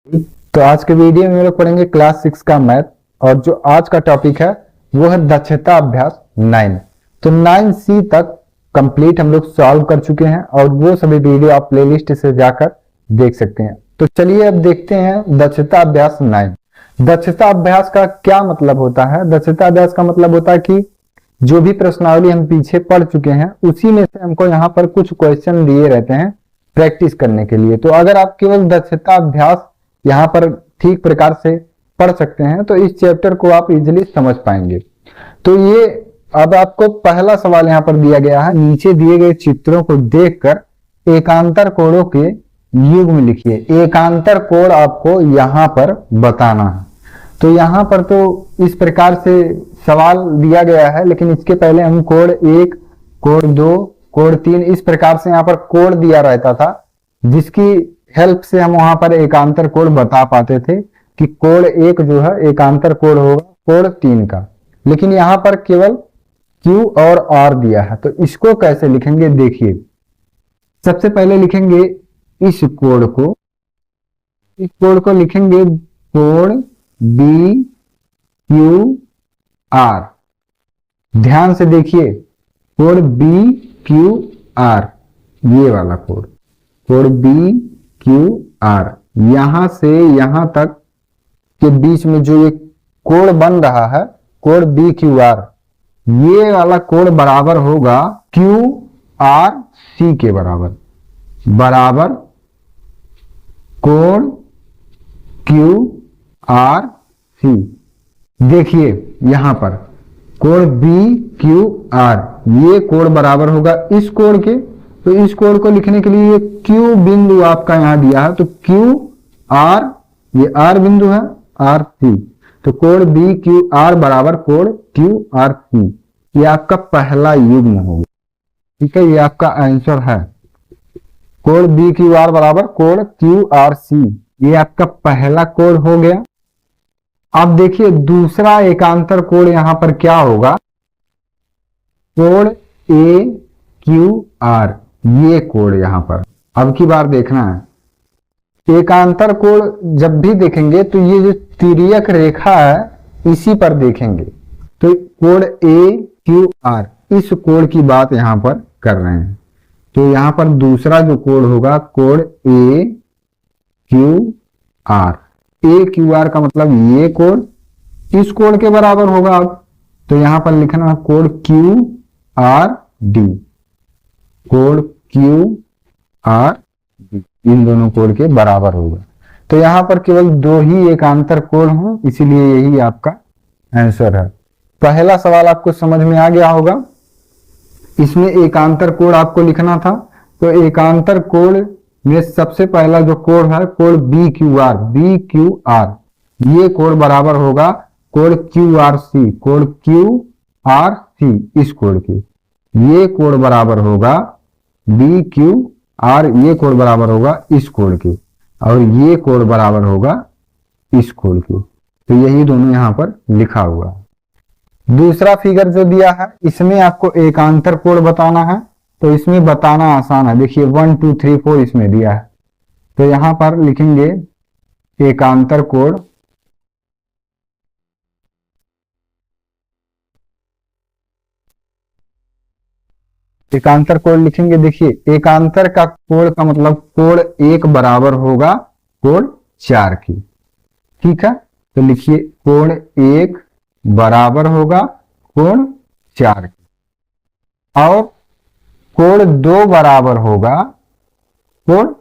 तो आज के वीडियो में हम लोग पढ़ेंगे क्लास 6 का मैथ। और जो आज का टॉपिक है वो है दक्षता अभ्यास 9। तो 9C तक कंप्लीट हम लोग सॉल्व कर चुके हैं और वो सभी वीडियो आप प्लेलिस्ट से जाकर देख सकते हैं। तो चलिए अब देखते हैं दक्षता अभ्यास 9। दक्षता अभ्यास का क्या मतलब होता है? दक्षता अभ्यास का मतलब होता है कि जो भी प्रश्नावली हम पीछे पढ़ चुके हैं उसी में से हमको यहाँ पर कुछ क्वेश्चन दिए रहते हैं प्रैक्टिस करने के लिए। तो अगर आप केवल दक्षता अभ्यास यहाँ पर ठीक प्रकार से पढ़ सकते हैं तो इस चैप्टर को आप इजीली समझ पाएंगे। तो ये अब आपको पहला सवाल यहाँ पर दिया गया है, नीचे दिए गए चित्रों को देखकर एकांतर कोणों के युग्म लिखिए। एकांतर कोण आपको यहाँ पर बताना है। तो यहाँ पर तो इस प्रकार से सवाल दिया गया है, लेकिन इसके पहले हम कोण 1, कोण 2, कोण 3 इस प्रकार से यहाँ पर कोण दिया रहता था, जिसकी हेल्प से हम वहां पर एकांतर कोण बता पाते थे कि कोण 1 जो है एकांतर कोण होगा कोण 3 का। लेकिन यहाँ पर केवल Q और R दिया है, तो इसको कैसे लिखेंगे देखिए। सबसे पहले लिखेंगे इस कोण को लिखेंगे कोण BQR। ध्यान से देखिए, कोण BQR ये वाला कोण BQR, यहां से यहां तक के बीच में जो ये कोण बन रहा है कोण BQR, ये वाला कोण बराबर होगा QRC के बराबर कोण QRC। देखिए यहां पर कोण BQR ये कोण बराबर होगा इस कोण के। तो इस कोण को लिखने के लिए Q बिंदु आपका यहां दिया है, तो QR ये R बिंदु है RC, तो कोण BQR बराबर कोण QRC। ये आपका पहला युग्म होगा, ठीक है, ये आपका आंसर है। कोण BQR बराबर कोण QRC, ये आपका पहला कोण हो गया। अब देखिए दूसरा एकांतर कोण यहां पर क्या होगा, कोण AQR ये कोण यहां पर अब की बार देखना है। एकांतर कोण जब भी देखेंगे तो ये जो तिर्यक रेखा है इसी पर देखेंगे। तो कोण AQR इस कोण की बात यहां पर कर रहे हैं। तो यहां पर दूसरा जो कोण होगा कोण AQR का मतलब ये कोण इस कोण के बराबर होगा। अब तो यहां पर लिखना कोण QRD, कोण QRD इन दोनों कोण के बराबर होगा। तो यहां पर केवल दो ही एकांतर कोण हो, इसीलिए यही आपका आंसर है। पहला सवाल आपको समझ में आ गया होगा। इसमें एकांतर कोण आपको लिखना था, तो एकांतर कोण में सबसे पहला जो कोण है कोण BQR ये कोण बराबर होगा कोण QRC इस कोण की। ये कोण बराबर होगा BQR, ये कोण बराबर होगा इस कोण की, और ये कोण बराबर होगा इस कोण की। तो यही दोनों यहां पर लिखा हुआ है। दूसरा फिगर जो दिया है इसमें आपको एकांतर कोण बताना है, तो इसमें बताना आसान है। देखिए 1 2 3 4 इसमें दिया है, तो यहां पर लिखेंगे एकांतर कोण लिखेंगे। देखिए एकांतर का कोण का मतलब कोण 1 बराबर होगा कोण 4 की, ठीक है। तो लिखिए कोण 1 बराबर होगा कोण 4 की, और कोण 2 बराबर होगा कोण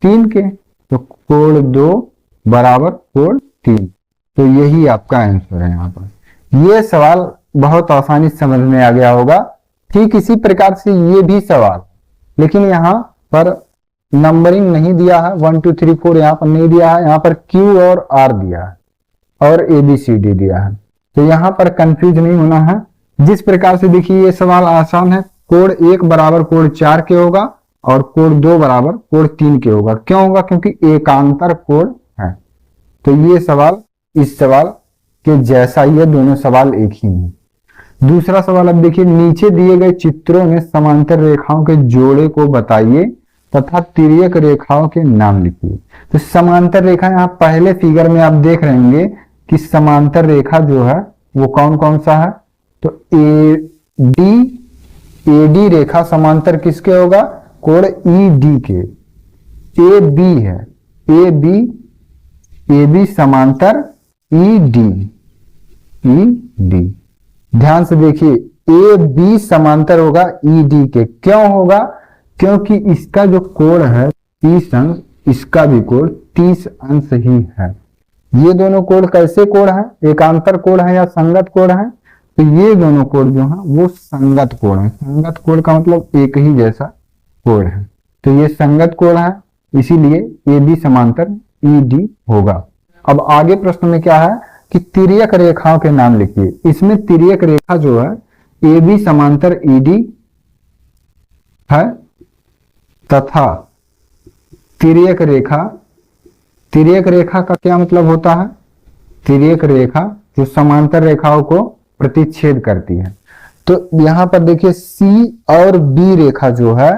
3 के। तो कोण 2 बराबर कोण 3, तो यही आपका आंसर है। यहाँ पर ये सवाल बहुत आसानी से समझ में आ गया होगा। ठीक इसी प्रकार से ये भी सवाल, लेकिन यहाँ पर नंबरिंग नहीं दिया है, 1 2 3 4 यहाँ पर नहीं दिया है, यहाँ पर Q और R दिया है और ABCD दिया है। तो यहाँ पर कंफ्यूज नहीं होना है। जिस प्रकार से देखिए ये सवाल आसान है, कोण 1 बराबर कोण 4 के होगा और कोण 2 बराबर कोण 3 के होगा। क्यों होगा? क्योंकि एकांतर कोण है। तो ये सवाल इस सवाल के जैसा ही है, दोनों सवाल एक ही हैं। दूसरा सवाल अब देखिए, नीचे दिए गए चित्रों में समांतर रेखाओं के जोड़े को बताइए तथा तिर्यक रेखाओं के नाम लिखिए। तो समांतर रेखा यहाँ पहले फिगर में आप देख रहे होंगे कि समांतर रेखा जो है वो कौन कौन सा है। तो एडी रेखा समांतर किसके होगा, कोण ईडी के। ए बी है, ए बी समांतर ईडी, ध्यान से देखिए ए बी समांतर होगा ईडी के। क्यों होगा, क्योंकि इसका जो कोण है 30 अंश, इसका भी कोण 30 अंश ही है। ये दोनों कोण कैसे कोण है, एकांतर कोण है या संगत कोण है। तो ये दोनों कोण जो है वो संगत कोण है। संगत कोण का मतलब एक ही जैसा कोण है, तो ये संगत कोण है, इसीलिए ए बी समांतर ईडी होगा। अब आगे प्रश्न में क्या है कि तिर्यक रेखाओं के नाम लिखिए। इसमें तिर्यक रेखा जो है ए बी समांतर ईडी है तथा तिर्यक रेखा का क्या मतलब होता है, तिर्यक रेखा जो समांतर रेखाओं को प्रतिच्छेद करती है। तो यहां पर देखिए सी और बी रेखा जो है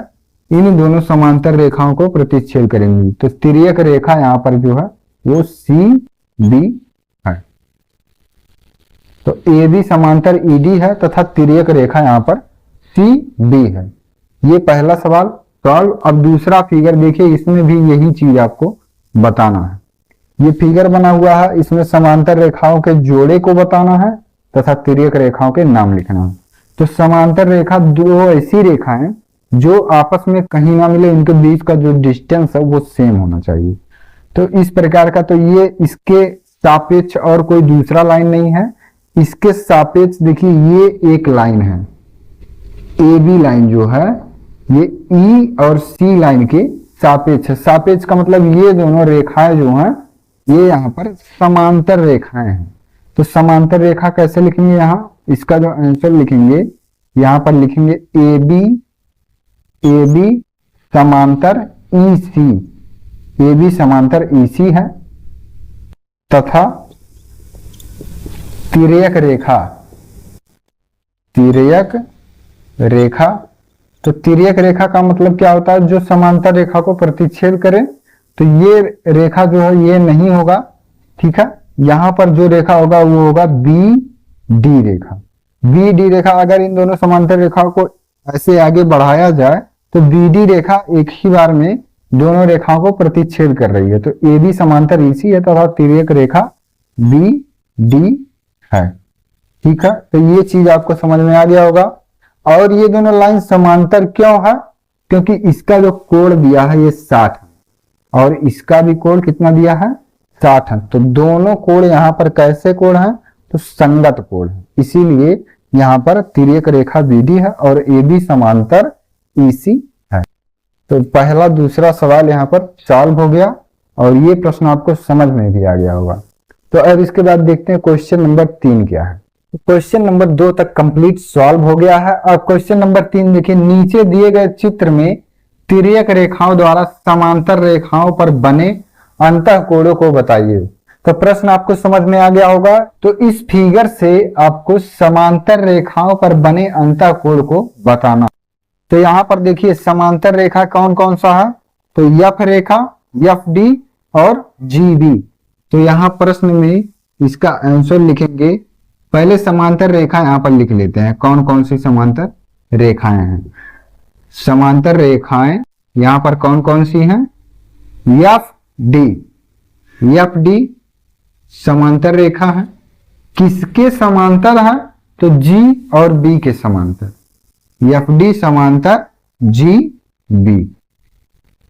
इन दोनों समांतर रेखाओं को प्रतिच्छेद करेंगी। तो तिर्यक रेखा यहां पर जो है वो सी बी है। तो ए बी समांतर ईडी है तथा तिर्यक रेखा यहां पर सी बी है। ये पहला सवाल सॉल्व। अब दूसरा फिगर देखिए, इसमें भी यही चीज आपको बताना है। ये फिगर बना हुआ है, इसमें समांतर रेखाओं के जोड़े को बताना है तथा तिर्यक रेखाओं के नाम लिखना है। तो समांतर रेखा दो ऐसी रेखा है जो आपस में कहीं ना मिले, इनके बीच का जो डिस्टेंस है वो सेम होना चाहिए। तो इस प्रकार का, तो ये इसके सापेक्ष और कोई दूसरा लाइन नहीं है, इसके सापेक्ष देखिए ये एक लाइन है, ए बी लाइन जो है ये ई और सी लाइन के सापेक्ष है। सापेक्ष का मतलब ये दोनों रेखाएं जो हैं ये यहाँ पर समांतर रेखाएं हैं। तो समांतर रेखा कैसे लिखेंगे, यहाँ इसका जो आंसर लिखेंगे यहाँ पर लिखेंगे ए बी समांतर ई सी, ए बी समांतर ई सी है तथा तिर्यक रेखा। तो तिर्यक रेखा का मतलब क्या होता है, जो समांतर रेखा को प्रतिच्छेद करे। तो ये रेखा जो है ये नहीं होगा, ठीक है। यहां पर जो रेखा होगा वो होगा बी डी रेखा। अगर इन दोनों समांतर रेखाओं को ऐसे आगे बढ़ाया जाए तो बी डी रेखा एक ही बार में दोनों रेखाओं को प्रतिच्छेद कर रही है। तो ए बी समांतर ई सी है तथा तिर्यक रेखा बी डी है, ठीक है। तो ये चीज आपको समझ में आ गया होगा। और ये दोनों लाइन समांतर क्यों है, क्योंकि इसका जो कोण दिया है ये 60 है और इसका भी कोण कितना दिया है 60 है। तो दोनों कोण यहाँ पर कैसे कोण है, तो संगत कोण है, इसीलिए यहाँ पर तिर्यक रेखा बीडी है और ए बी समांतर ईसी है। तो पहला दूसरा सवाल यहाँ पर सॉल्व हो गया और ये प्रश्न आपको समझ में भी आ गया होगा। तो अब इसके बाद देखते हैं क्वेश्चन नंबर 3 क्या है। तो क्वेश्चन नंबर 2 तक कंप्लीट सॉल्व हो गया है। और क्वेश्चन नंबर 3 देखिए, नीचे दिए गए चित्र में तिर्यक रेखाओं द्वारा समांतर रेखाओं पर बने अंतःकोणों को बताइए। तो प्रश्न आपको समझ में आ गया होगा। तो इस फिगर से आपको समांतर रेखाओं पर बने अंतःकोण को बताना। तो यहां पर देखिए समांतर रेखा कौन कौन सा है, तो यफ रेखा, एफ डी और जी बी। तो यहां प्रश्न में इसका आंसर लिखेंगे। पहले समांतर रेखा यहां पर लिख लेते हैं, कौन कौन सी समांतर रेखाएं हैं। समांतर रेखाएं यहां पर कौन कौन सी हैं, एफ डी समांतर रेखा है। किसके समांतर है, तो जी और बी के समांतर। एफ डी समांतर जी बी,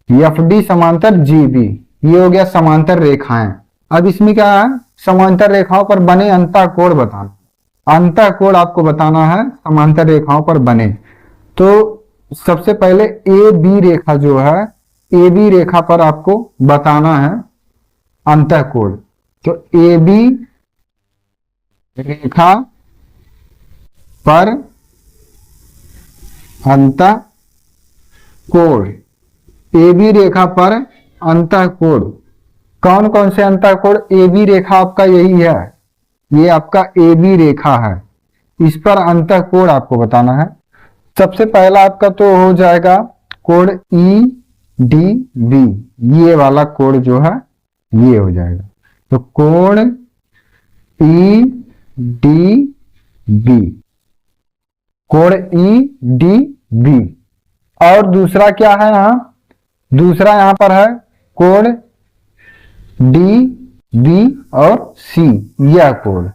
एफ डी समांतर जी बी, ये हो गया समांतर रेखाएं। अब इसमें क्या है, समांतर रेखाओं पर बने अंतःकोण बताना। अंतःकोण आपको बताना है समांतर रेखाओं पर बने। तो सबसे पहले ए बी रेखा जो है, ए बी रेखा पर आपको बताना है अंतःकोण। तो ए बी रेखा पर अंतःकोण, ए बी रेखा पर अंतःकोण कौन कौन से अंतःकोण, ए बी रेखा आपका यही है, ये आपका ए बी रेखा है, इस पर अंतःकोण आपको बताना है। सबसे पहला आपका तो हो जाएगा कोण ई डी बी, ये वाला कोण जो है ये हो जाएगा। तो कोण ई डी बी, कोण ई डी बी। और दूसरा क्या है यहां, दूसरा यहां पर है कोण डी बी और सी, यह कोण,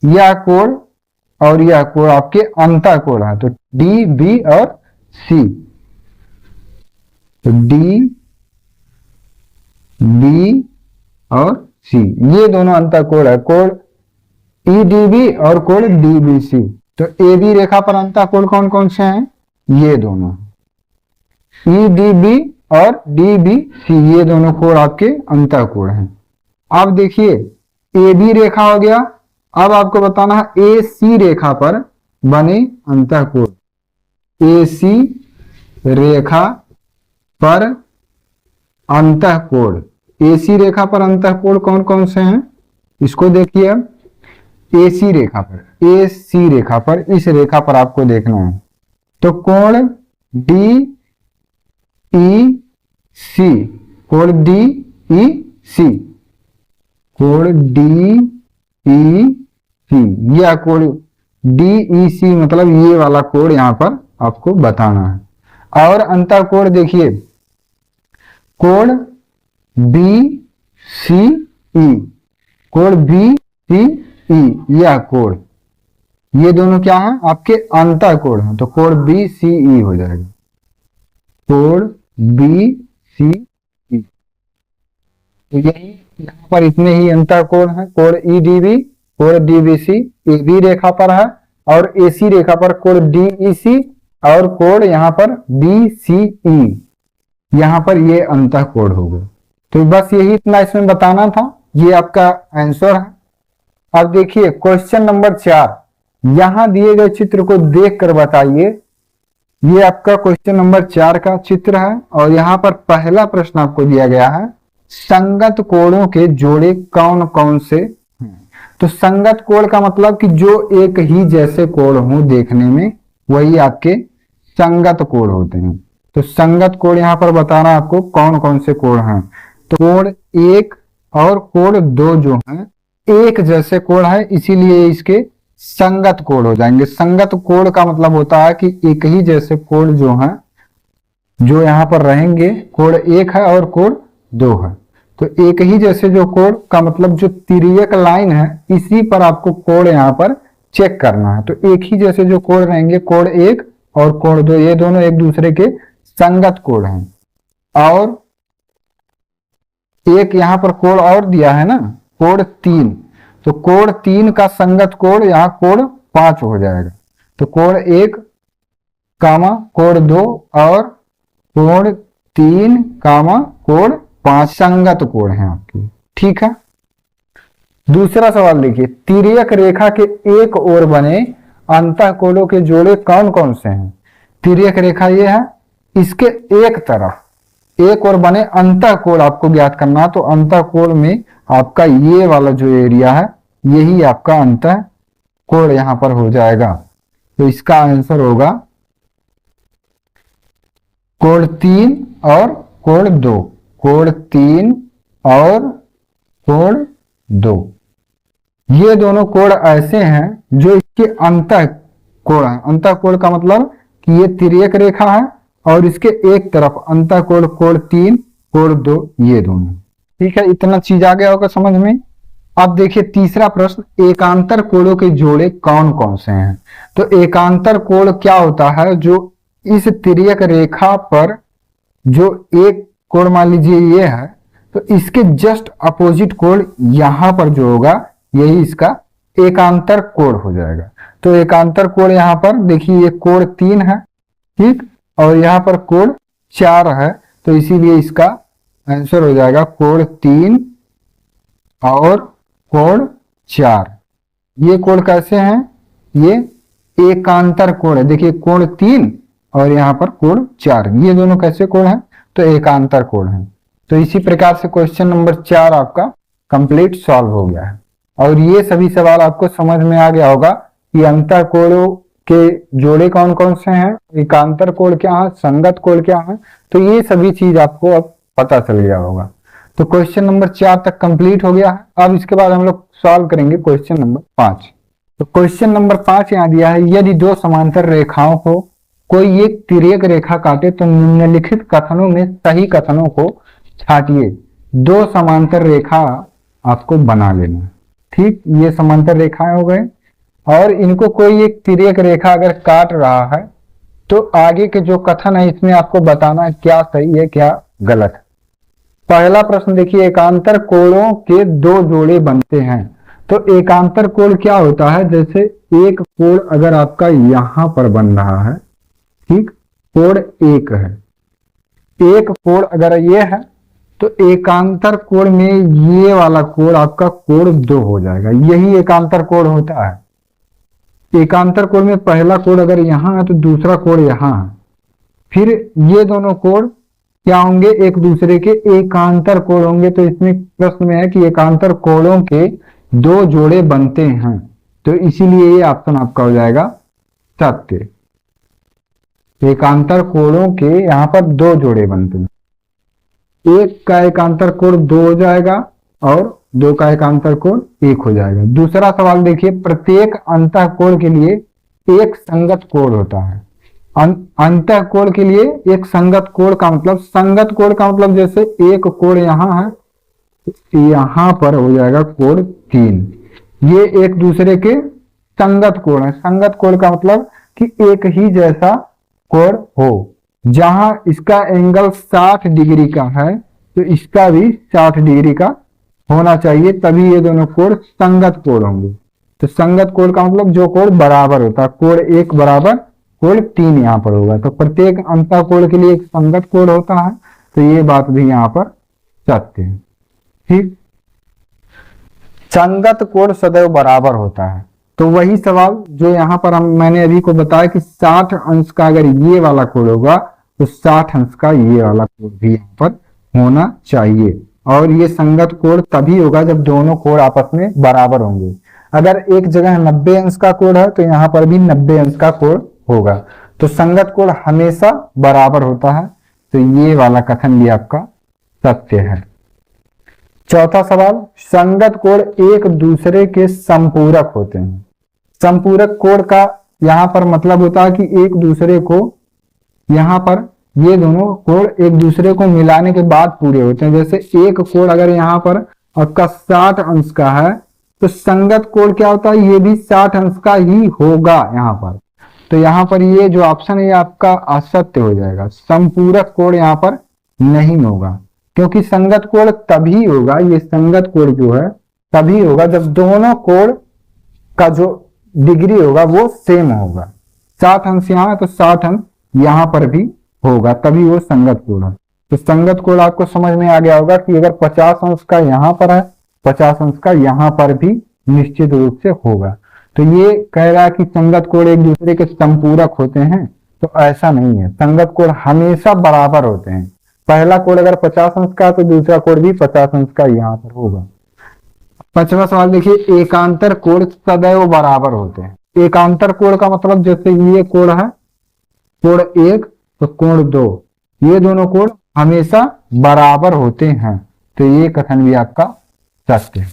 यह कोण और यह कोण आपके अंतः कोण है। तो डी बी और सी, तो डी बी और सी ये दोनों अंतः कोण है, कोण ई डी बी और कोण डी बी सी। तो ए बी रेखा पर अंतः कोण कौन कौन से हैं, ये दोनों ई डी बी और डी बी सी, ये दोनों कोण आपके अंतः कोण हैं। अब देखिए ए बी रेखा हो गया, अब आपको बताना है ए सी रेखा पर बने अंतः कोण। ए सी रेखा पर अंतः कोण, ए सी रेखा पर अंतः कोण कौन कौन से हैं, इसको देखिए। अब ए सी रेखा पर, ए सी रेखा पर, इस रेखा पर आपको देखना है। तो कोण डी ई सी, कोण डी ई सी, कोण डी ई सी, यह कोण डी ई सी मतलब ये वाला कोण यहां पर आपको बताना है। और अंतः कोण देखिए, कोण बी सी ई, कोण बी सी ई, यह कोण, ये दोनों क्या है आपके अंतः कोण हैं। तो कोण बी सी ई हो जाएगा, कोण बी सी ई। तो यही यहाँ पर इतने ही अंतः कोण है, कोण ई डी बी, कोण D B C A B रेखा पर है, और ए सी रेखा पर कोण डी ई सी, और कोण यहाँ पर बी सी ई, यहाँ पर ये अंतः कोण हो गए। तो बस यही इतना इसमें बताना था, ये आपका आंसर है। अब देखिए क्वेश्चन नंबर 4, यहां दिए गए चित्र को देखकर बताइए। ये आपका क्वेश्चन नंबर 4 का चित्र है, और यहाँ पर पहला प्रश्न आपको दिया गया है, संगत कोणों के जोड़े कौन कौन से हैं। तो संगत कोण का मतलब कि जो एक ही जैसे कोण हो देखने में, वही आपके संगत कोण होते हैं। तो संगत कोण यहाँ पर बताना आपको कौन कौन से कोण हैं। तो कोण 1 और कोण 2 जो हैं एक जैसे कोण है, इसीलिए इसके संगत कोण हो जाएंगे। संगत कोण का मतलब होता है कि एक ही जैसे कोण जो है, जो यहाँ पर रहेंगे, कोण 1 है और कोण 2 है। तो एक ही जैसे जो कोण का मतलब जो तिर्यक लाइन है, इसी पर आपको कोण यहाँ पर चेक करना है। तो एक ही जैसे जो कोण रहेंगे, कोण 1 और कोण 2, ये दोनों एक दूसरे के संगत कोण हैं। और एक यहाँ पर कोण और दिया है ना, कोण 3, तो कोण 3 का संगत कोण यहाँ कोण 5 हो जाएगा। तो कोण 1 कामा कोण 2 और कोण 3 कामा कोण 5 संगत कोण है आपकी, ठीक है। दूसरा सवाल देखिए, तिर्यक रेखा के एक ओर बने अंतः कोणों के जोड़े कौन कौन से हैं। तिर्यक रेखा ये है, इसके एक तरफ एक और बने अंतः कोण आपको ज्ञात करना। तो अंतः कोण में आपका ये वाला जो एरिया है, यही आपका अंतः कोण यहां पर हो जाएगा। तो इसका आंसर होगा कोण 3 और कोण 2, कोण 3 और कोण 2। ये दोनों कोण ऐसे हैं जो इसके अंतः कोण है। अंतः कोण का मतलब कि ये तिर्यक रेखा है और इसके एक तरफ अंतः कोण, कोण 3, कोण 2, ये दोनों, ठीक है। इतना चीज आ गया होगा समझ में। अब देखिए तीसरा प्रश्न, एकांतर कोणों के जोड़े कौन कौन से हैं। तो एकांतर कोण क्या होता है, जो इस तिर्यक रेखा पर जो एक कोण मान लीजिए ये है, तो इसके जस्ट अपोजिट कोण यहां पर जो होगा, यही इसका एकांतर कोण हो जाएगा। तो एकांतर कोण यहां पर देखिए, ये कोण 3 है, ठीक, और यहां पर कोण 4 है। तो इसीलिए इसका आंसर हो जाएगा कोण 3 और कोण 4। ये कोण कैसे हैं, ये एकांतर कोण है। देखिए कोण 3 और यहाँ पर कोण 4, ये दोनों कैसे कोण हैं, तो एकांतर कोण हैं। तो इसी प्रकार से क्वेश्चन नंबर 4 आपका कंप्लीट सॉल्व हो गया है। और ये सभी सवाल आपको समझ में आ गया होगा कि अंतः कोणों के जोड़े कौन कौन से हैं, एकांतर कोण क्या है, संगत कोण क्या है। तो ये सभी चीज आपको अब पता चल गया होगा। तो क्वेश्चन नंबर 4 तक कंप्लीट हो गया है। अब इसके बाद हम लोग सॉल्व करेंगे क्वेश्चन नंबर 5। तो क्वेश्चन नंबर 5 यहाँ दिया है, यदि दो समांतर रेखाओं को कोई एक तिर्यक रेखा काटे तो निम्नलिखित कथनों में सही कथनों को छांटिए। दो समांतर रेखा आपको बना लेना है। ठीक, ये समांतर रेखाएं हो गए और इनको कोई एक तिर्यक रेखा अगर काट रहा है तो आगे के जो कथन है इसमें आपको बताना है क्या सही है क्या गलत है। पहला प्रश्न देखिए, एकांतर कोणों के दो जोड़े बनते हैं। तो एकांतर कोण क्या होता है, जैसे एक कोण अगर आपका यहां पर बन रहा है, ठीक, कोण एक है, एक कोण अगर ये है तो एकांतर कोण में ये वाला कोण आपका कोण 2 हो जाएगा। यही एकांतर कोण होता है। एकांतर कोण में पहला कोण अगर यहां है तो दूसरा कोण यहां है, फिर ये दोनों कोण क्या होंगे, एक दूसरे के एकांतर कोण होंगे। तो इसमें प्रश्न में है कि एकांतर कोणों के दो जोड़े बनते हैं, तो इसीलिए ये ऑप्शन आपका हो जाएगा सत्य। एकांतर कोणों के यहाँ पर दो जोड़े बनते हैं, एक का एकांतर कोण 2 हो जाएगा और 2 का एकांतर कोण 1 हो जाएगा। दूसरा सवाल देखिए, प्रत्येक अंतःकोण के लिए एक संगत कोण होता है। अंतःकोण के लिए एक संगत कोण का मतलब, संगत कोण का मतलब जैसे एक कोण यहां है, यहां पर हो जाएगा कोण 3। ये एक दूसरे के संगत कोण है। संगत कोण का मतलब कि एक ही जैसा कोण हो। जहां इसका एंगल 60 डिग्री का है तो इसका भी 60 डिग्री का होना चाहिए, तभी ये दोनों कोण संगत कोण होंगे। तो संगत कोण का मतलब जो कोण बराबर होता है, कोण 1 बराबर कोण 3 यहाँ पर होगा। तो प्रत्येक अंतःकोण के लिए एक संगत कोण होता है, तो ये बात भी यहाँ पर सत्य है। ठीक, संगत कोण सदैव बराबर होता है। तो वही सवाल जो यहाँ पर मैंने अभी को बताया कि 60 अंश का अगर ये वाला कोण होगा तो 60 अंश का ये वाला कोण भी यहाँ पर होना चाहिए। और ये संगत कोण तभी होगा जब दोनों कोण आपस में बराबर होंगे। अगर एक जगह 90 अंश का कोण है तो यहाँ पर भी 90 अंश का कोण होगा। तो संगत कोण हमेशा बराबर होता है, तो ये वाला कथन भी आपका सत्य है। चौथा सवाल, संगत कोण एक दूसरे के संपूरक होते हैं। संपूरक कोण का यहां पर मतलब होता है कि एक दूसरे को, यहां पर ये दोनों कोण एक दूसरे को मिलाने के बाद पूरे होते हैं। जैसे एक कोण अगर यहां पर आपका 60 अंश का है तो संगत कोण क्या होता है, ये भी 60 अंश का ही होगा यहाँ पर। तो यहाँ पर ये जो ऑप्शन है ये आपका असत्य हो जाएगा। संपूरक कोण यहाँ पर नहीं होगा, क्योंकि संगत कोण तभी होगा, ये संगत कोण जो है तभी होगा जब दोनों कोण का जो डिग्री होगा वो सेम होगा। 60 अंश यहाँ है तो 60 अंश यहाँ पर भी होगा, तभी वो संगत कोण है। तो संगत कोण आपको समझ में आ गया होगा कि अगर 50 अंश का यहाँ पर है, 50 अंश का यहाँ पर भी निश्चित रूप से होगा। तो ये कह रहा है कि संगत कोण एक दूसरे के संपूरक होते हैं, तो ऐसा नहीं है। संगत कोण हमेशा बराबर होते हैं। पहला कोण अगर 50 अंश का तो दूसरा कोण भी 50 अंश का यहाँ पर होगा। 5वां सवाल देखिए, एकांतर कोण सदैव बराबर होते हैं। एकांतर कोण का मतलब जैसे ये कोण है, कोण 1 तो कोण 2, ये दोनों कोण हमेशा बराबर होते हैं। तो ये कथन भी आपका सत्य है,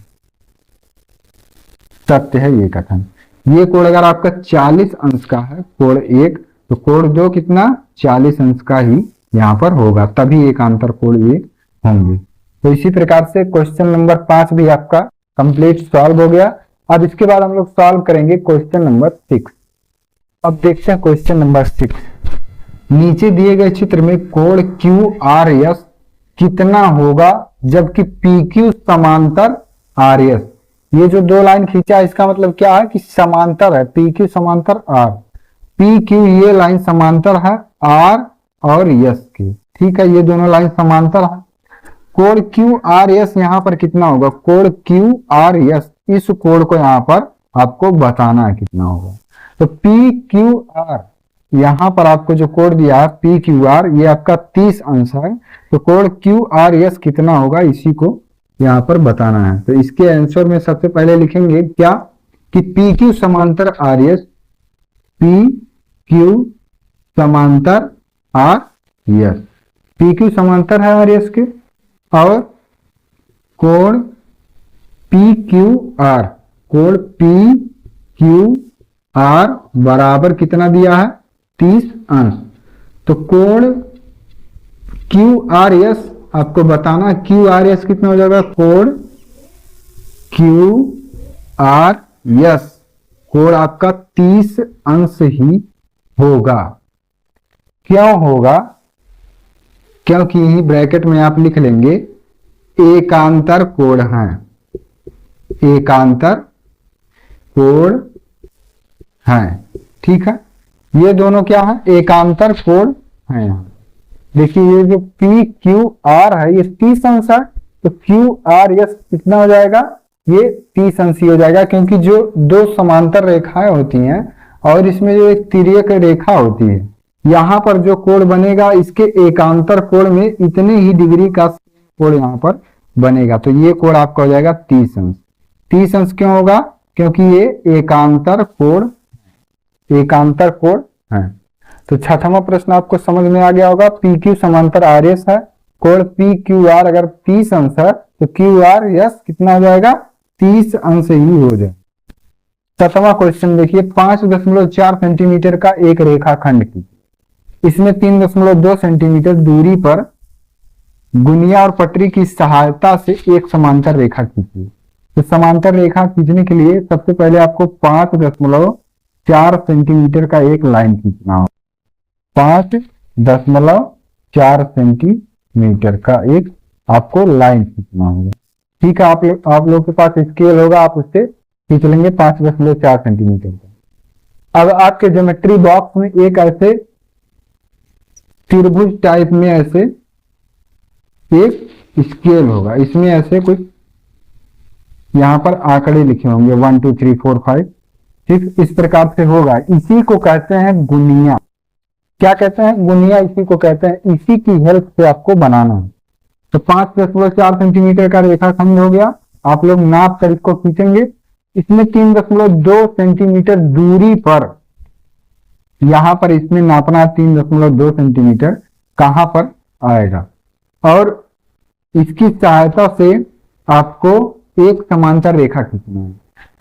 सत्य है ये कथन। ये कोण अगर आपका 40 अंश का है, कोण 1 तो कोण 2 कितना 40 अंश का ही यहाँ पर होगा, तभी एकांतर कोण ये होंगे। तो इसी प्रकार से क्वेश्चन नंबर 5 भी आपका कंप्लीट सॉल्व हो गया। अब इसके बाद हम लोग सॉल्व करेंगे क्वेश्चन नंबर 6। अब देखते हैं क्वेश्चन नंबर 6। नीचे दिए गए चित्र में कोण क्यू आर एस कितना होगा जबकि पी क्यू समांतर आर एस। ये जो दो लाइन खींचा है इसका मतलब क्या है कि समांतर है, पी क्यू समांतर आर, पी क्यू ये लाइन समांतर है आर और एस की। ठीक है, ये दोनों लाइन समांतर है। कोण क्यू आर एस यहाँ पर कितना होगा, कोण क्यू आर एस, इस कोण को यहाँ पर आपको बताना है कितना होगा। तो पी क्यू आर यहाँ पर आपको जो कोण दिया है पी क्यू आर, ये आपका 30 अंश है। तो कोण क्यू आर एस कितना होगा इसी को यहाँ पर बताना है। तो इसके आंसर में सबसे पहले लिखेंगे क्या कि पी क्यू समांतर आर एस, पी क्यू समांतर आर एस। पी क्यू समांतर है आर एस के, और कोण पी क्यू आर, कोण पी क्यू आर बराबर कितना दिया है 30 अंश। तो कोण क्यू आर एस आपको बताना, क्यू आर एस कितना हो जाएगा, कोण क्यू आर एस कोण आपका 30 अंश ही होगा। क्यों होगा, क्योंकि यही ब्रैकेट में आप लिख लेंगे एकांतर कोण है, एकांतर कोण है, ठीक है। ये दोनों क्या है, एकांतर कोण है। देखिए ये जो पी क्यू आर है ये 30 अंश है, तो क्यू आर एस कितना हो जाएगा, ये 30 अंश ही हो जाएगा, क्योंकि जो दो समांतर रेखाएं होती हैं और इसमें जो एक तिर्यक रेखा होती है, यहाँ पर जो कोण बनेगा इसके एकांतर कोण में इतने ही डिग्री का कोण यहाँ पर बनेगा। तो ये कोण आपका हो जाएगा 30 अंश। 30 अंश क्यों होगा, क्योंकि ये एकांतर कोण, एकांतर कोण है। तो छठवां प्रश्न आपको समझ में आ गया होगा, पी क्यू समांतर आर एस है, कोण पी क्यू आर अगर 30 अंश है तो क्यू आर एस कितना हो जाएगा 30 अंश ही हो जाए। सातवां क्वेश्चन देखिए, 5.4 सेंटीमीटर का एक रेखाखंड की, इसमें 3.2 सेंटीमीटर दूरी पर गुनिया और पटरी की सहायता से एक समांतर रेखा खींची। तो समांतर रेखा खींचने के लिए सबसे पहले आपको 5.4 सेंटीमीटर का एक लाइन खींचना होगा, 5.4 सेंटीमीटर का एक आपको लाइन खींचना होगा, ठीक है। आप लोग के पास स्केल होगा, आप उससे खींच लेंगे 5.4 सेंटीमीटर का। अब आपके ज्योमेट्री बॉक्स में एक ऐसे त्रिभुज टाइप में ऐसे एक स्केल होगा, इसमें ऐसे कुछ यहां पर आंकड़े लिखे होंगे 1 2 3 4 5, ठीक इस प्रकार से होगा। इसी को कहते हैं गुनिया। क्या कहते हैं, गुनिया इसी को कहते हैं। इसी की हेल्प से आपको बनाना है। तो 5.4 सेंटीमीटर का रेखाखंड हो गया, आप लोग नाप कर इसको खींचेंगे। इसमें 3.2 सेंटीमीटर दूरी पर, यहां पर इसमें नापना 3.2 सेंटीमीटर कहां पर आएगा, और इसकी सहायता से आपको एक समांतर रेखा खींचना है।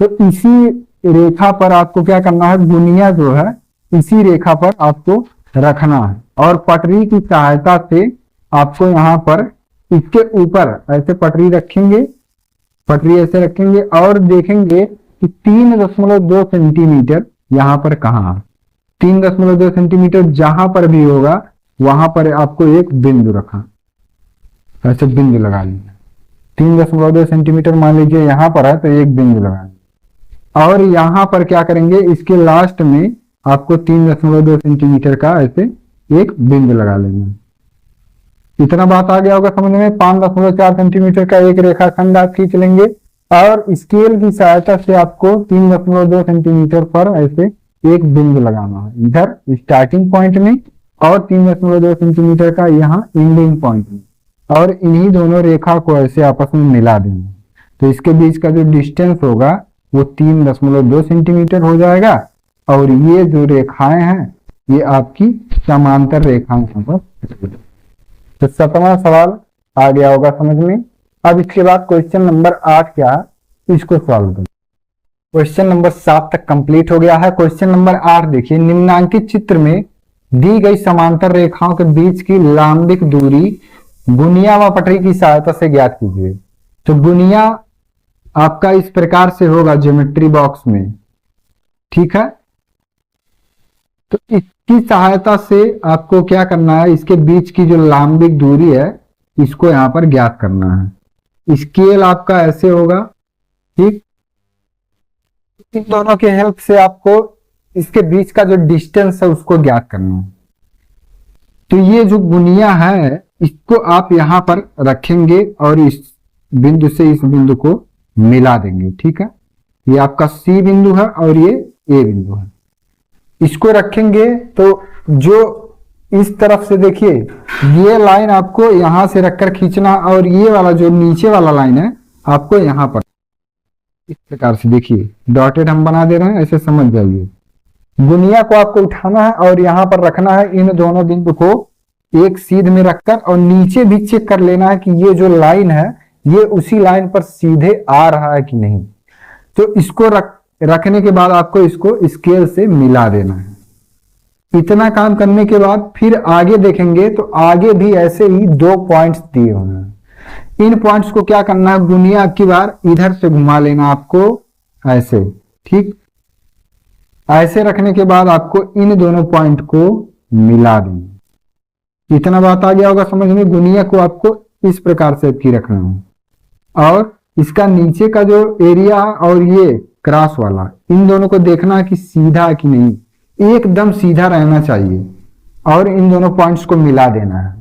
तो इसी रेखा पर आपको क्या करना है, गुनिया जो है इसी रेखा पर आपको रखना है, और पटरी की सहायता से आपको यहां पर इसके ऊपर ऐसे पटरी रखेंगे, पटरी ऐसे रखेंगे और देखेंगे कि 3.2 सेंटीमीटर यहां पर कहां है। 3.2 सेंटीमीटर जहां पर भी होगा वहां पर आपको एक बिंदु रखा, ऐसे बिंदु लगा लीजिए। 3.2 सेंटीमीटर मान लीजिए यहां पर है तो एक बिंदु लगाएंगे, और यहां पर क्या करेंगे, इसके लास्ट में आपको 3.2 सेंटीमीटर का ऐसे एक बिंदु लगा लेंगे। इतना बात आ गया होगा समझ में। 5.4 सेंटीमीटर का एक रेखाखंड आप खींच लेंगे, और स्केल की सहायता से आपको 3.2 सेंटीमीटर पर ऐसे एक बिंदु लगाना है, इधर स्टार्टिंग पॉइंट में और 3.2 सेंटीमीटर का यहाँ एंडिंग पॉइंट में, और इन्हीं दोनों रेखा को ऐसे आपस में मिला देंगे। तो इसके बीच का जो डिस्टेंस होगा वो 3.2 सेंटीमीटर हो जाएगा, और ये जो रेखाएं हैं ये आपकी समांतर रेखाएं हैं। तो 7वां सवाल आ गया होगा समझ में। अब इसके बाद क्वेश्चन नंबर 8 क्या है, इसको सॉल्व करें। क्वेश्चन नंबर 7 तक कंप्लीट हो गया है। क्वेश्चन नंबर 8 देखिए, निम्नांकित चित्र में दी गई समांतर रेखाओं के बीच की लांबिक दूरी गुनिया व पटरी की सहायता से ज्ञात कीजिए। तो गुनिया आपका इस प्रकार से होगा ज्योमेट्री बॉक्स में, ठीक है। तो इसकी सहायता से आपको क्या करना है, इसके बीच की जो लांबिक दूरी है इसको यहां पर ज्ञात करना है। स्केल आपका ऐसे होगा, ठीक। इन दोनों के हेल्प से आपको इसके बीच का जो डिस्टेंस है उसको ज्ञात करना है। तो ये जो गुनिया है इसको आप यहां पर रखेंगे और इस बिंदु से इस बिंदु को मिला देंगे, ठीक है। ये आपका सी बिंदु है और ये ए बिंदु है। इसको रखेंगे तो जो इस तरफ से देखिए ये लाइन आपको यहां से रखकर खींचना, और ये वाला जो नीचे वाला लाइन है आपको यहां पर इस प्रकार से देखिए डॉटेड हम बना दे रहे हैं, ऐसे समझ जाइए। गुनिया को आपको उठाना है और यहां पर रखना है, इन दोनों बिंदु को एक सीध में रखकर, और नीचे भी चेक कर लेना है कि ये जो लाइन है ये उसी लाइन पर सीधे आ रहा है कि नहीं। तो इसको रखने के बाद आपको इसको स्केल से मिला देना है। इतना काम करने के बाद फिर आगे देखेंगे तो आगे भी ऐसे ही 2 पॉइंट्स दिए हुए हैं। इन पॉइंट्स को क्या करना है, गुनिया की बार इधर से घुमा लेना आपको ऐसे, ठीक। ऐसे रखने के बाद आपको इन दोनों पॉइंट को मिला देना। इतना बात आ गया होगा समझ में। गुनिया को आपको इस प्रकार से की रखना है, और इसका नीचे का जो एरिया और ये क्रॉस वाला, इन दोनों को देखना है कि सीधा है कि नहीं, एकदम सीधा रहना चाहिए, और इन दोनों पॉइंट्स को मिला देना है।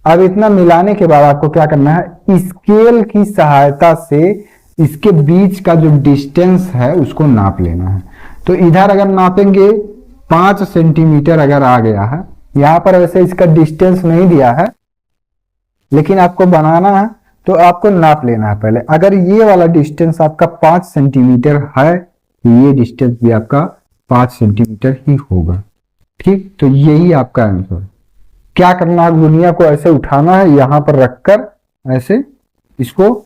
अब इतना मिलाने के बाद आपको क्या करना है, स्केल की सहायता से इसके बीच का जो डिस्टेंस है उसको नाप लेना है। तो इधर अगर नापेंगे 5 सेंटीमीटर अगर आ गया है, यहां पर वैसे इसका डिस्टेंस नहीं दिया है लेकिन आपको बनाना है तो आपको नाप लेना है पहले। अगर ये वाला डिस्टेंस आपका 5 सेंटीमीटर है तो ये डिस्टेंस भी आपका 5 सेंटीमीटर ही होगा, ठीक। तो यही आपका आंसर। क्या करना है, गुनिया को ऐसे उठाना है, यहां पर रखकर ऐसे इसको,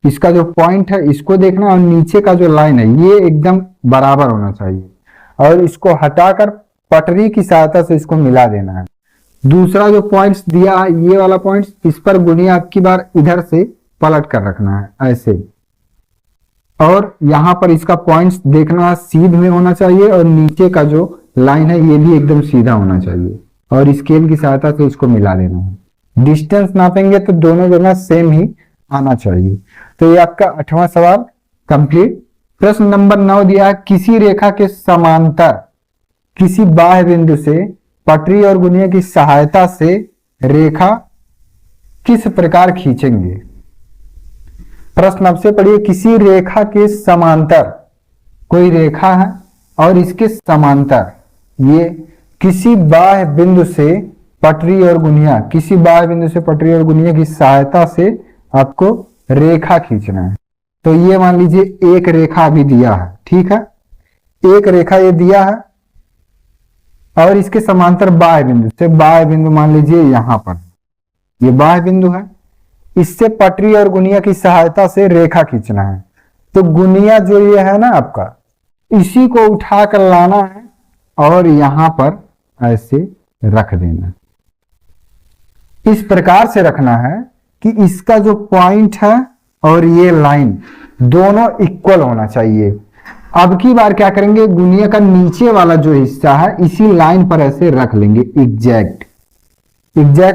इसका जो पॉइंट है इसको देखना, और नीचे का जो लाइन है ये एकदम बराबर होना चाहिए, और इसको हटाकर पटरी की सहायता से इसको मिला देना है। दूसरा जो पॉइंट्स दिया है ये वाला पॉइंट्स, इस पर गुनिया की बार इधर से पलट कर रखना है ऐसे, और यहां पर इसका पॉइंट्स देखना है सीध में होना चाहिए, और नीचे का जो लाइन है ये भी एकदम सीधा होना चाहिए, और स्केल की सहायता से इसको मिला लेना है। डिस्टेंस नापेंगे तो दोनों जगह सेम ही आना चाहिए। तो ये आपका 8वां सवाल कंप्लीट। प्रश्न नंबर 9 दिया है, किसी रेखा के समांतर किसी बाह्य बिंदु से पटरी और गुनिया की सहायता से रेखा किस प्रकार खींचेंगे। प्रश्न आपसे पढ़िए, किसी रेखा के समांतर, कोई रेखा है और इसके समांतर ये किसी बाह्य बिंदु से पटरी और गुनिया, किसी बाह्य बिंदु से पटरी और गुनिया की सहायता से आपको रेखा खींचना है। तो ये मान लीजिए एक रेखा अभी दिया है, ठीक है, एक रेखा ये दिया है, और इसके समांतर बाह्य बिंदु से, बाह्य बिंदु मान लीजिए यहां पर, ये बाह्य बिंदु है, इससे पटरी और गुनिया की सहायता से रेखा खींचना है। तो गुनिया जो ये है ना आपका, इसी को उठा कर लाना है और यहां पर ऐसे रख देना। इस प्रकार से रखना है कि इसका जो पॉइंट है और ये लाइन दोनों इक्वल होना चाहिए। अब की बार क्या करेंगे, गुनिया का नीचे वाला जो हिस्सा है इसी लाइन पर ऐसे रख लेंगे, एग्जैक्ट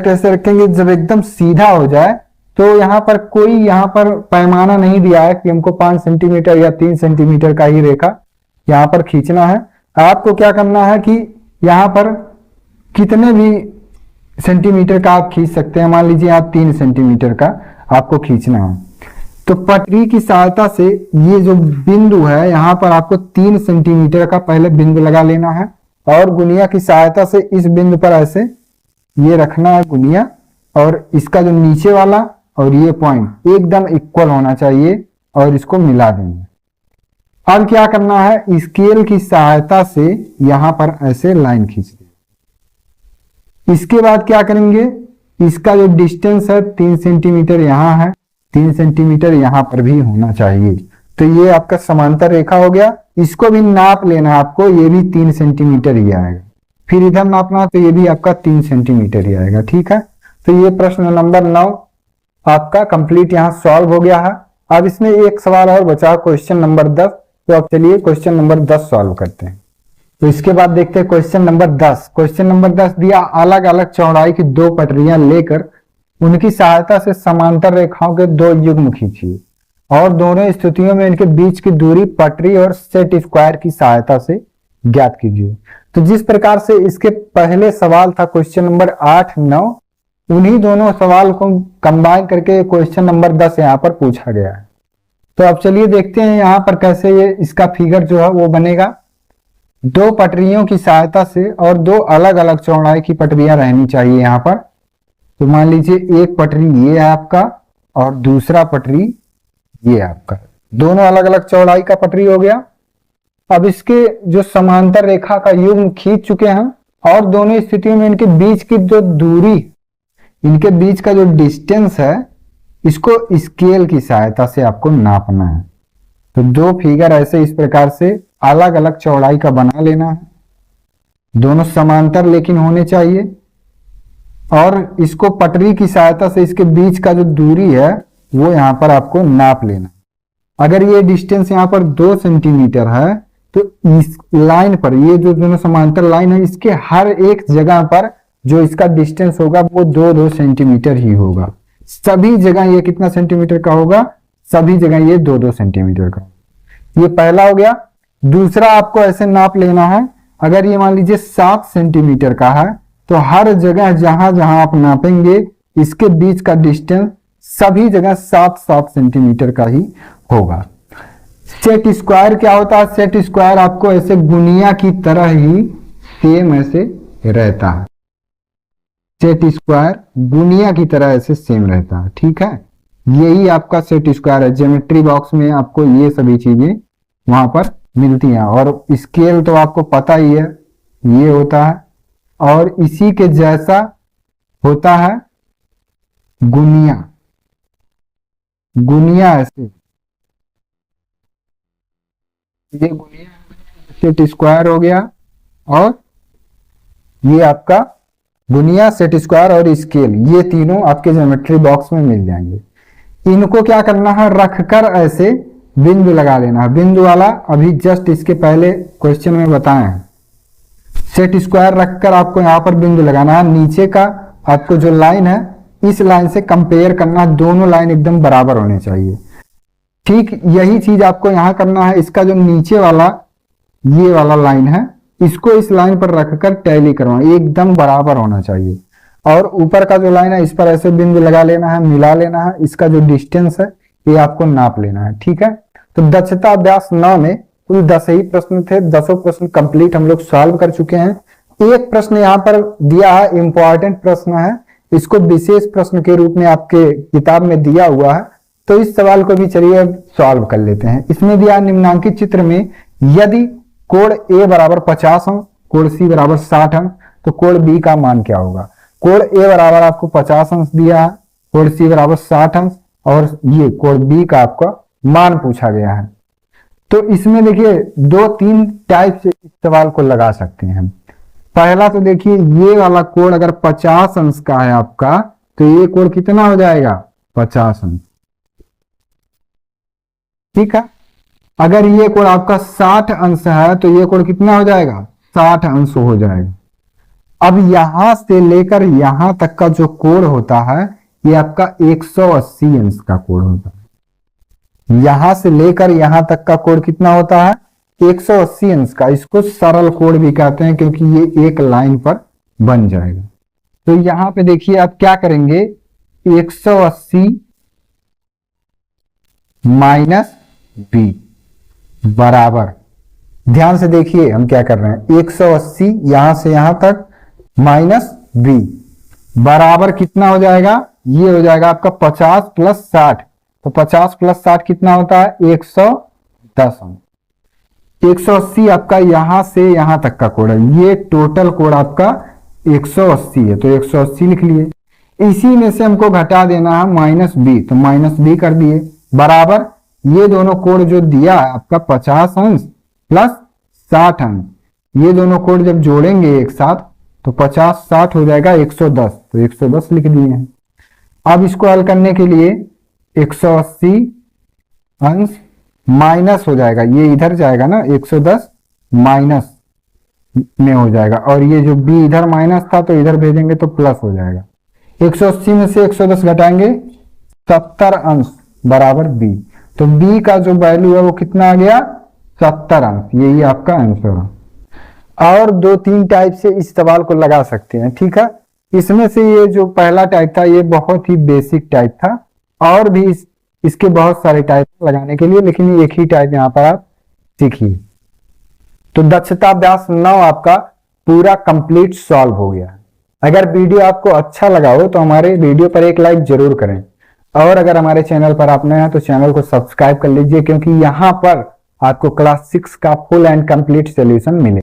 ऐसे रखेंगे। जब एकदम सीधा हो जाए तो यहां पर कोई यहां पर पैमाना नहीं दिया है कि हमको 5 सेंटीमीटर या 3 सेंटीमीटर का ही रेखा यहां पर खींचना है। आपको क्या करना है कि यहां पर कितने भी सेंटीमीटर का आप खींच सकते हैं। मान लीजिए आप 3 सेंटीमीटर का आपको खींचना है, तो पटरी की सहायता से ये जो बिंदु है यहां पर आपको 3 सेंटीमीटर का पहले बिंदु लगा लेना है, और गुनिया की सहायता से इस बिंदु पर ऐसे ये रखना है गुनिया, और इसका जो नीचे वाला और ये पॉइंट एकदम इक्वल होना चाहिए, और इसको मिला देंगे। अब क्या करना है, स्केल की सहायता से यहां पर ऐसे लाइन खींच दें। इसके बाद क्या करेंगे, इसका जो डिस्टेंस है 3 सेंटीमीटर यहां है, 3 सेंटीमीटर यहां पर भी होना चाहिए। तो ये आपका समांतर रेखा हो गया। इसको भी नाप लेना है आपको, ये भी 3 सेंटीमीटर ही आएगा। फिर इधर नापना तो ये भी आपका 3 सेंटीमीटर ही आएगा, ठीक है। तो ये प्रश्न नंबर 9 आपका कंप्लीट यहाँ सॉल्व हो गया है। अब इसमें एक सवाल और बचा, क्वेश्चन नंबर 10। तो अब चलिए क्वेश्चन नंबर 10 सॉल्व करते हैं। तो इसके बाद देखते हैं क्वेश्चन नंबर 10। क्वेश्चन नंबर 10 दिया, अलग अलग चौड़ाई की 2 पटरियां लेकर उनकी सहायता से समांतर रेखाओं के 2 युग्म खींचिए, और दोनों स्थितियों में इनके बीच की दूरी पटरी और सेट स्क्वायर की सहायता से ज्ञात कीजिए। तो जिस प्रकार से इसके पहले सवाल था क्वेश्चन नंबर 8, 9, उन्हीं दोनों सवाल को कंबाइन करके क्वेश्चन नंबर 10 यहाँ पर पूछा गया है। तो अब चलिए देखते हैं यहाँ पर कैसे ये इसका फिगर जो है वो बनेगा। 2 पटरियों की सहायता से, और 2 अलग अलग चौड़ाई की पटरियां रहनी चाहिए यहाँ पर। तो मान लीजिए एक पटरी ये है आपका, और दूसरा पटरी ये आपका, दोनों अलग अलग चौड़ाई का पटरी हो गया। अब इसके जो समांतर रेखा का युग्म खींच चुके हैं, और दोनों स्थितियों में इनके बीच की जो दूरी, इनके बीच का जो डिस्टेंस है, इसको स्केल की सहायता से आपको नापना है। तो दो फिगर ऐसे इस प्रकार से अलग अलग चौड़ाई का बना लेना है, दोनों समांतर लेकिन होने चाहिए, और इसको पटरी की सहायता से इसके बीच का जो दूरी है वो यहां पर आपको नाप लेना। अगर ये डिस्टेंस यहां पर 2 सेंटीमीटर है तो इस लाइन पर, ये जो दोनों समांतर लाइन है, इसके हर एक जगह पर जो इसका डिस्टेंस होगा वो 2-2 सेंटीमीटर ही होगा। सभी जगह ये कितना सेंटीमीटर का होगा? सभी जगह ये 2-2 सेंटीमीटर का। ये पहला हो गया। दूसरा आपको ऐसे नाप लेना है, अगर ये मान लीजिए 7 सेंटीमीटर का है तो हर जगह जहां जहां आप नापेंगे इसके बीच का डिस्टेंस सभी जगह 7-7 सेंटीमीटर का ही होगा। सेट स्क्वायर क्या होता है? सेट स्क्वायर आपको ऐसे गुनिया की तरह ही सेम ऐसे रहता है। सेट स्क्वायर गुनिया की तरह ऐसे सेम रहता है, ठीक है। यही आपका सेट स्क्वायर है। ज्योमेट्री बॉक्स में आपको ये सभी चीजें वहां पर मिलती हैं। और स्केल तो आपको पता ही है, ये होता है, और इसी के जैसा होता है गुनिया। गुनिया ऐसे, ये गुनिया सेट स्क्वायर हो गया, और ये आपका गुनिया, सेट स्क्वायर और स्केल, ये तीनों आपके ज्योमेट्री बॉक्स में मिल जाएंगे। इनको क्या करना है? रखकर ऐसे बिंदु लगा लेना है। बिंदु वाला अभी जस्ट इसके पहले क्वेश्चन में बताए हैं। सेट स्क्वायर रखकर आपको यहां पर बिंदु लगाना है। नीचे का आपको जो लाइन है इस लाइन से कंपेयर करना, दोनों लाइन एकदम बराबर होने चाहिए। ठीक यही चीज आपको यहां करना है। इसका जो नीचे वाला ये वाला लाइन है, इसको इस लाइन पर रखकर टैली करवाना, एकदम बराबर होना चाहिए। और ऊपर का जो लाइन है इस पर ऐसे बिंदु लगा लेना है, मिला लेना है। इसका जो डिस्टेंस है ये आपको नाप लेना है, ठीक है। तो दक्षता अभ्यास 9 में कुल 10 ही प्रश्न थे। 10 प्रश्न कंप्लीट हम लोग सॉल्व कर चुके हैं। एक प्रश्न यहाँ पर दिया है, इंपॉर्टेंट प्रश्न है, इसको विशेष प्रश्न के रूप में आपके किताब में दिया हुआ है। तो इस सवाल को भी चलिए सॉल्व कर लेते हैं। इसमें दिया निम्नांकित चित्र में यदि कोण ए बराबर 50 अंश, कोण सी बराबर 60 अंश, तो कोण बी का मान क्या होगा? कोण ए बराबर आपको 50 अंश दिया है, कोण सी बराबर 60 अंश, और ये कोण बी का आपका मान पूछा गया है। तो इसमें देखिए 2-3 टाइप से इस सवाल को लगा सकते हैं। पहला तो देखिए ये वाला कोण अगर 50 अंश का है आपका, तो ये कोण कितना हो जाएगा? 50 अंश, ठीक है। अगर ये कोण आपका 60 अंश है तो ये कोण कितना हो जाएगा? 60 अंश हो जाएगा। अब यहां से लेकर यहां तक का जो कोण होता है ये आपका 180 अंश का कोण होता है। यहां से लेकर यहां तक का कोण कितना होता है? 180 अंश का। इसको सरल कोण भी कहते हैं क्योंकि ये एक लाइन पर बन जाएगा। तो यहां पे देखिए आप क्या करेंगे, 180 माइनस बी बराबर, ध्यान से देखिए हम क्या कर रहे हैं, 180 यहां से यहां तक माइनस बी बराबर कितना हो जाएगा? ये हो जाएगा आपका 50 प्लस 60। तो 50 प्लस 60 कितना होता है? 110 अंश। 180 आपका यहां से यहां तक का कोण है, ये टोटल कोण आपका 180 है, तो 180 लिख लिए। इसी में से हमको घटा देना है माइनस बी, तो माइनस बी कर दिए, बराबर ये दोनों कोण जो दिया है आपका 50 अंश प्लस 60 अंश, ये दोनों कोण जब जोड़ेंगे एक साथ तो 50-60 हो जाएगा 110, तो 110 लिख दिए हैं। अब इसको हल करने के लिए 180 अंश माइनस हो जाएगा, ये इधर जाएगा ना, 110 माइनस में हो जाएगा, और ये जो b इधर माइनस था तो इधर भेजेंगे तो प्लस हो जाएगा। 180 में से 110 घटाएंगे 70 अंश बराबर b, तो b का जो वैल्यू है वो कितना आ गया? 70 अंश। यही आपका आंसर है। और 2-3 टाइप से इस सवाल को लगा सकते हैं, ठीक है। इसमें से ये जो पहला टाइप था ये बहुत ही बेसिक टाइप था, और भी इसके बहुत सारे टाइप लगाने के लिए, लेकिन एक ही टाइप यहाँ पर आप सीखिए। तो दक्षता अभ्यास 9 आपका पूरा कंप्लीट सॉल्व हो गया। अगर वीडियो आपको अच्छा लगा हो तो हमारे वीडियो पर एक लाइक जरूर करें, और अगर हमारे चैनल पर आप नए हैं तो चैनल को सब्सक्राइब कर लीजिए, क्योंकि यहाँ पर आपको क्लास 6 का फुल एंड कंप्लीट सॉल्यूशन मिले।